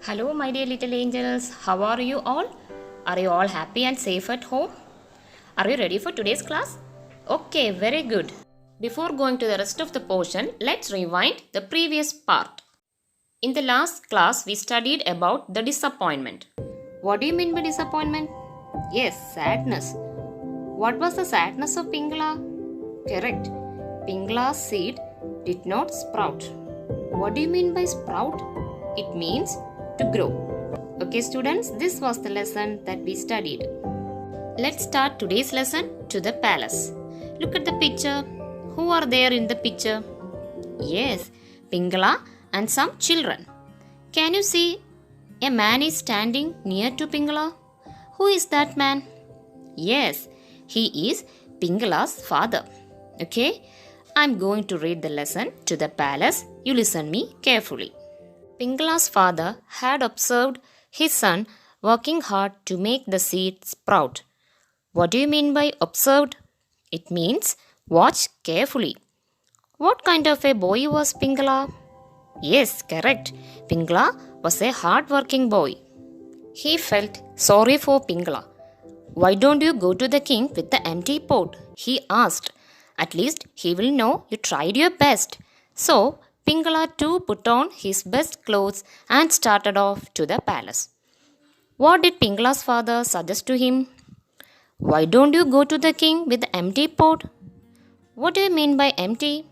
Hello, my dear little angels. How are you all? Are you all happy and safe at home? Are you ready for today's class? Okay, very good. Before going to the rest of the portion, let's rewind the previous part. In the last class, we studied about the disappointment. What do you mean by disappointment? Yes, sadness. What was the sadness of Pingala? Correct. Pingala's seed did not sprout. What do you mean by sprout? It means to grow. Okay, students, this was the lesson that we studied. Let's start today's lesson to the palace. Look at the picture. Who are there in the picture? Yes, Pingala and some children. Can you see a man is standing near to Pingala? Who is that man? Yes, he is Pingala's father. Okay, I'm going to read the lesson to the palace. You listen me carefully. Pingala's father had observed his son working hard to make the seed sprout. What do you mean by observed? It means watch carefully. What kind of a boy was Pingala? Yes, correct. Pingala was a hard-working boy. He felt sorry for Pingala. Why don't you go to the king with the empty pot? He asked. At least he will know you tried your best. So, Pingala too put on his best clothes and started off to the palace. What did Pingala's father suggest to him? Why don't you go to the king with the empty pot? What do you mean by empty?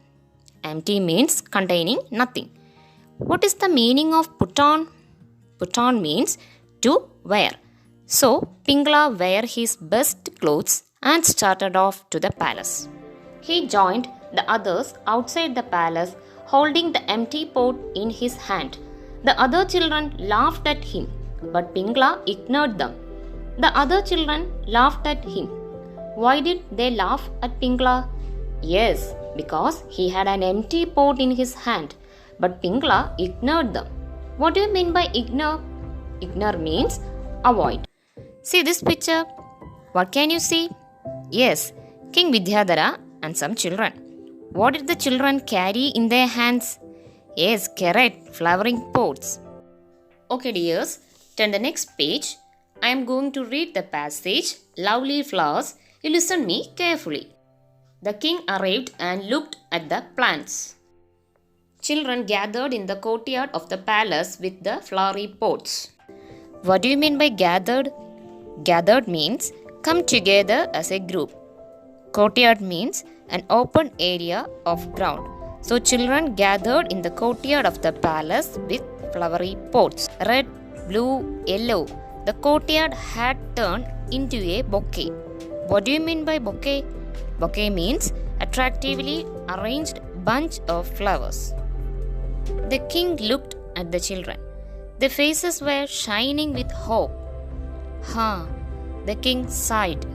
Empty means containing nothing. What is the meaning of put on? Put on means to wear. So, Pingala wore his best clothes and started off to the palace. He joined the others outside the palace, holding the empty pot in his hand. The other children laughed at him, but Pingala ignored them. The other children laughed at him. Why did they laugh at Pingala? Yes, because he had an empty pot in his hand, but Pingala ignored them. What do you mean by ignore? Ignore means avoid. See this picture. What can you see? Yes, King Vidyadhara and some children. What did the children carry in their hands? Yes, correct, flowering pots. Okay, dears, turn the next page. I am going to read the passage, Lovely Flowers. You listen me carefully. The king arrived and looked at the plants. Children gathered in the courtyard of the palace with the flowery pots. What do you mean by gathered? Gathered means come together as a group. Courtyard means an open area of ground. So children gathered in the courtyard of the palace with flowery pots. Red, blue, yellow. The courtyard had turned into a bouquet. What do you mean by bouquet? Bouquet means attractively arranged bunch of flowers. The king looked at the children. Their faces were shining with hope. The king sighed.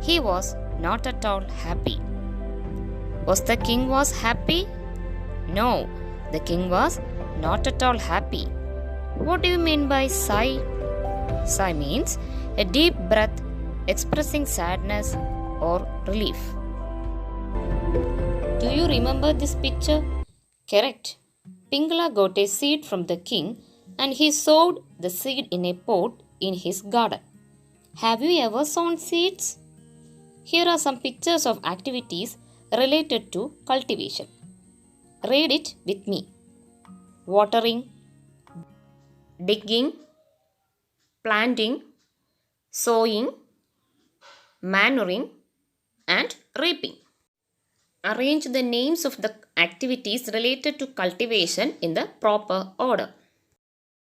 He was not at all happy. Was the king happy? No, the king was not at all happy. What do you mean by sigh? Sigh means a deep breath expressing sadness or relief. Do you remember this picture? Correct. Pingala got a seed from the king and he sowed the seed in a pot in his garden. Have you ever sown seeds? Here are some pictures of activities related to cultivation. Read it with me. Watering, digging, planting, sowing, manuring, and reaping. Arrange the names of the activities related to cultivation in the proper order.